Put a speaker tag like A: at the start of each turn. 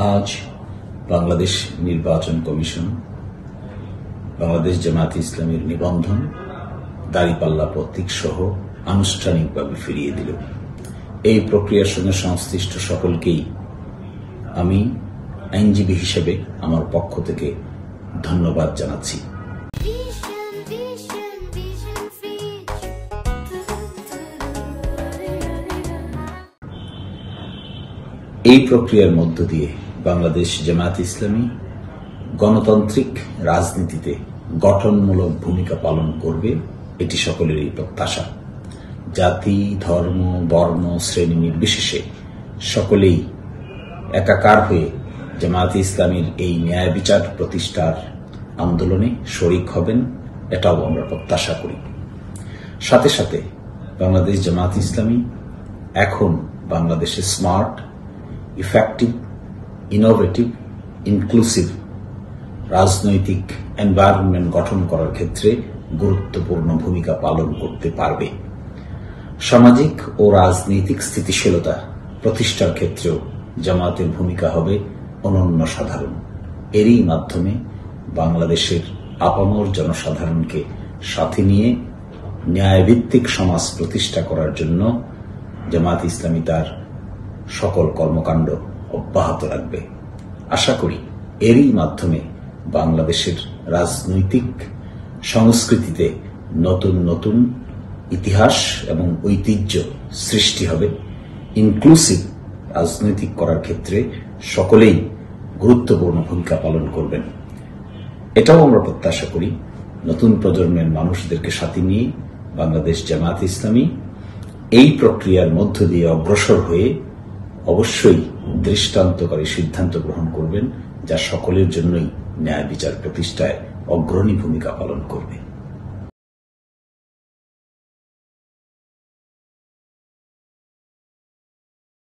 A: আজ বাংলাদেশ নির্বাচন কমিশন বাংলাদেশ জামায়াতে ইসলামীর নিবন্ধন দাঁড়িপাল্লা প্রতীক সহ আনুষ্ঠানিকভাবে ফিরিয়ে দিল। এই প্রক্রিয়ার সঙ্গে সংশ্লিষ্ট সকলকেই আমি আইনজীবী হিসেবে আমার পক্ষ থেকে ধন্যবাদ জানাচ্ছি। এই প্রক্রিয়ার মধ্য দিয়ে বাংলাদেশ জামায়াতে ইসলামী গণতান্ত্রিক রাজনীতিতে গঠনমূলক ভূমিকা পালন করবে, এটি সকলেরই প্রত্যাশা। জাতি, ধর্ম, বর্ণ, শ্রেণী নির্বিশেষে সকলেই একাকার হয়ে জামায়াতে ইসলামীর এই ন্যায় বিচার প্রতিষ্ঠার আন্দোলনে শরিক হবেন, এটাও আমরা প্রত্যাশা করি। সাথে সাথে বাংলাদেশ জামায়াতে ইসলামী এখন বাংলাদেশে স্মার্ট, ইফেক্টিভ, ইনোভেটিভ, ইনক্লুসিভ রাজনৈতিক এনভায়রনমেন্ট গঠন করার ক্ষেত্রে গুরুত্বপূর্ণ ভূমিকা পালন করতে পারবে। সামাজিক ও রাজনৈতিক স্থিতিশীলতা প্রতিষ্ঠার ক্ষেত্রেও জামায়াতের ভূমিকা হবে অনন্য সাধারণ। এরই মাধ্যমে বাংলাদেশের আপামর জনসাধারণকে সাথে নিয়ে ন্যায়ভিত্তিক সমাজ প্রতিষ্ঠা করার জন্য জামায়াতে ইসলামী তার সকল কর্মকাণ্ড অব্যাহত রাখবে। আশা করি এরই মাধ্যমে বাংলাদেশের রাজনৈতিক সংস্কৃতিতে নতুন নতুন ইতিহাস এবং ঐতিহ্য সৃষ্টি হবে। ইনক্লুসিভ রাজনৈতিক করার ক্ষেত্রে সকলেই গুরুত্বপূর্ণ ভূমিকা পালন করবেন। এটাও আমরা প্রত্যাশা করি নতুন প্রজন্মের মানুষদেরকে সাথে নিয়ে বাংলাদেশ জামায়াতে ইসলামী এই প্রক্রিয়ার মধ্য দিয়ে অগ্রসর হয়ে অবশ্যই দৃষ্টান্তকারী সিদ্ধান্ত গ্রহণ করবেন, যা সকলের জন্যই ন্যায় বিচার প্রতিষ্ঠায় অগ্রণী ভূমিকা পালন করবে।